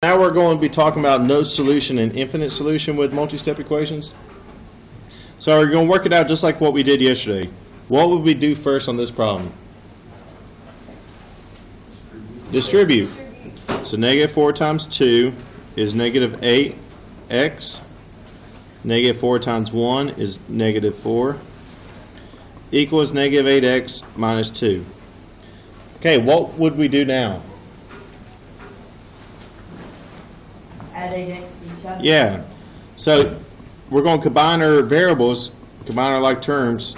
Now we're going to be talking about no solution and infinite solution with multi-step equations. So we're going to work it out just like what we did yesterday. What would we do first on this problem? Distribute. So negative 4 times 2 is negative 8x. Negative 4 times 1 is negative 4. Equals negative 8x minus 2. Okay, what would we do now? Add 8x to each other? Yeah. So we're going to combine our variables, combine our like terms,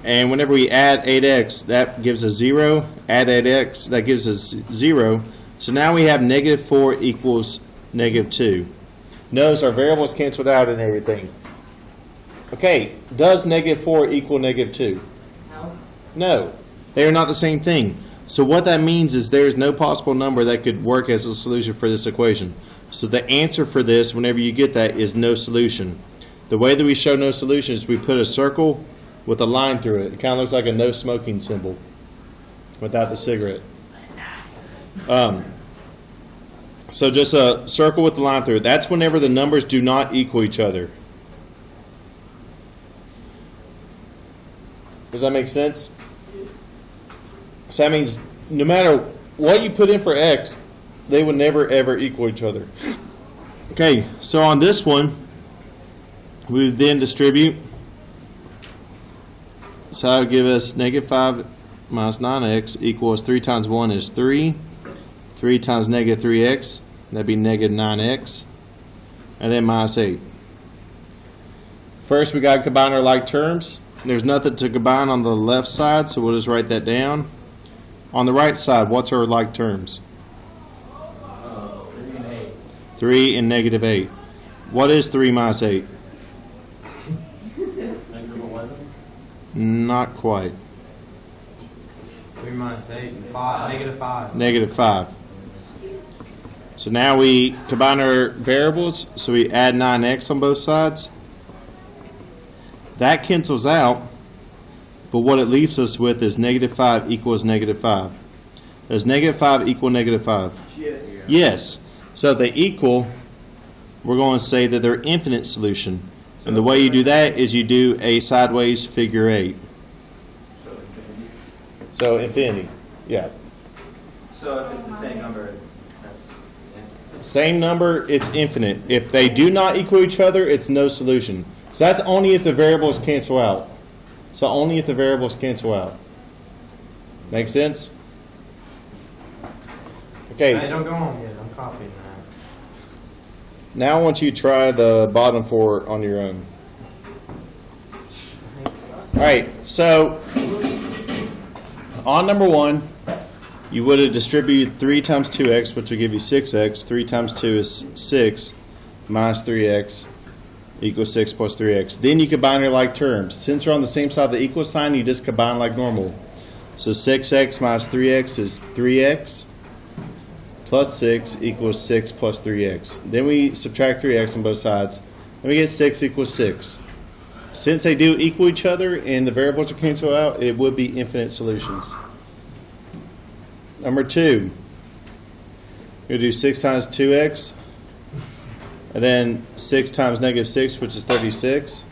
and whenever we add 8x, that gives us 0. Add 8x, that gives us 0. So now we have negative 4 equals negative 2. Notice our variables canceled out and everything. Okay, does negative 4 equal negative 2? No. No. They are not the same thing. So what that means is there is no possible number that could work as a solution for this equation. So the answer for this, whenever you get that, is no solution. The way that we show no solution is we put a circle with a line through it. It kind of looks like a no smoking symbol without the cigarette. So just a circle with a line through it. That's whenever the numbers do not equal each other. Does that make sense? So that means no matter what you put in for x, they would never ever equal each other. Okay, so on this one, we would then distribute. So that would give us negative 5 minus 9x equals 3 times 1 is 3. 3 times negative 3x, that'd be negative 9x. And then minus 8. First, we got to combine our like terms. There's nothing to combine on the left side, so we'll just write that down. On the right side, what's our like terms? 3 and 8. 3 and negative 8. What is 3 minus 8? Negative 11. Not quite. 3 minus 8 and 5. Negative 5. Negative 5. So now we combine our variables, so we add 9x on both sides. That cancels out, but what it leaves us with is negative 5 equals negative 5. Does negative 5 equal negative 5? Yes. Yes. So if they equal, we're going to say that they're infinite solution. And the way you do that is you do a sideways figure 8. So infinity. Yeah. So if it's the same number, that's Same number, it's infinite. If they do not equal each other, it's no solution. So that's only if the variables cancel out. So only if the variables cancel out. Make sense? Hey, Okay, don't go home yet. I'm copying that. now I want you to try the bottom 4 on your own. Alright, so on number 1, you would have distributed 3 times 2x, which will give you 6x. 3 times 2 is 6, minus 3x. Equals 6 plus 3x. Then you combine your like terms. Since you're on the same side of the equal sign, you just combine like normal. So 6x minus 3x is 3x plus 6 equals 6 plus 3x. Then we subtract 3x on both sides. And we get 6 equals 6. Since they do equal each other and the variables are canceled out, it would be infinite solutions. Number 2. You'll do 6 times 2x. And then 6 times negative 6, which is 36.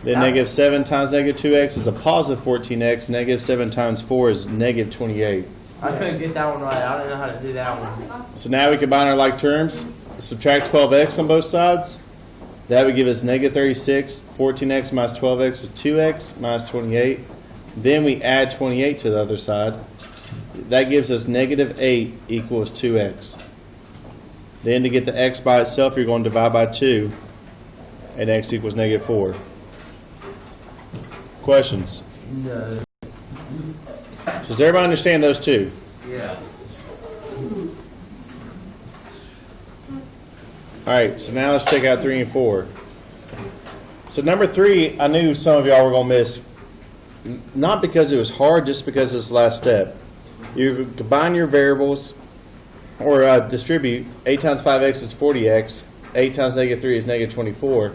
Then negative 7 times negative 2x is a positive 14x. Negative 7 times 4 is negative 28. I couldn't get that one right. I don't know how to do that one. So now we combine our like terms. Subtract 12x on both sides. That would give us negative 36. 14x minus 12x is 2x minus 28. Then we add 28 to the other side. That gives us negative 8 equals 2x. Then to get the x by itself, you're going to divide by 2, and x equals negative 4. Questions? No. Does everybody understand those two? Yeah. All right, so now let's check out 3 and 4. So number 3, I knew some of y'all were going to miss, not because it was hard, just because it's the last step. You combine your variables, or distribute. 8 times 5x is 40x. 8 times negative 3 is negative 24.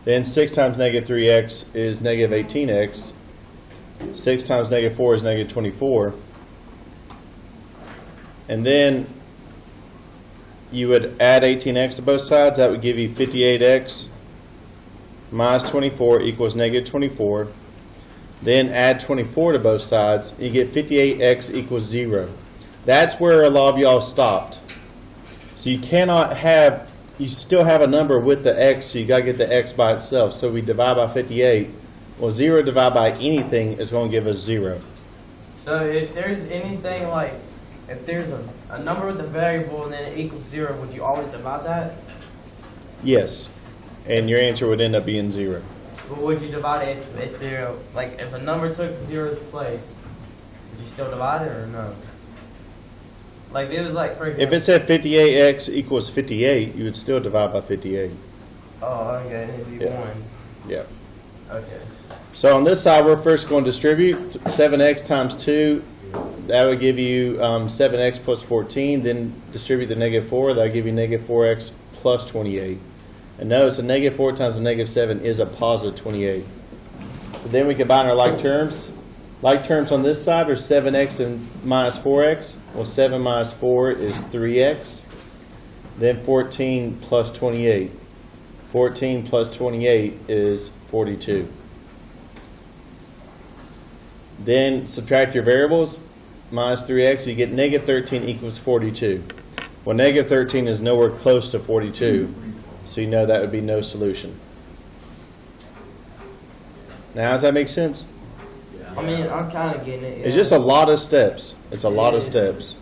Then 6 times negative 3x is negative 18x. 6 times negative 4 is negative 24. And then you would add 18x to both sides. That would give you 58x minus 24 equals negative 24. Then add 24 to both sides. You get 58x equals 0. That's where a lot of y'all stopped. So you cannot have, you still have a number with the x, so you got to get the x by itself. So we divide by 58. Well, 0 divided by anything is going to give us 0. So if there's anything like, if there's a number with a variable and then it equals 0, would you always divide that? Yes. And your answer would end up being 0. But would you divide it if there, like, if a number took 0's place, would you still divide it or no? Like, it was like, for example. If it said 58x equals 58, you would still divide by 58. Oh, okay, it'd be Yeah. 1. Yeah. Okay. So on this side, we're first going to distribute 7x times 2. That would give you 7x plus 14. Then distribute the negative 4. That would give you negative 4x plus 28. And notice a negative 4 times a negative 7 is a positive 28. Then we combine our like terms. Like terms on this side are 7x and minus 4x. Well, 7 minus 4 is 3x. Then 14 plus 28. 14 plus 28 is 42. Then subtract your variables. Minus 3x, you get negative 13 equals 42. Well, negative 13 is nowhere close to 42, so you know that would be no solution. Now, does that make sense? I mean, I'm kind of getting it. It's yeah. just a lot of steps. It's a lot of It is. steps.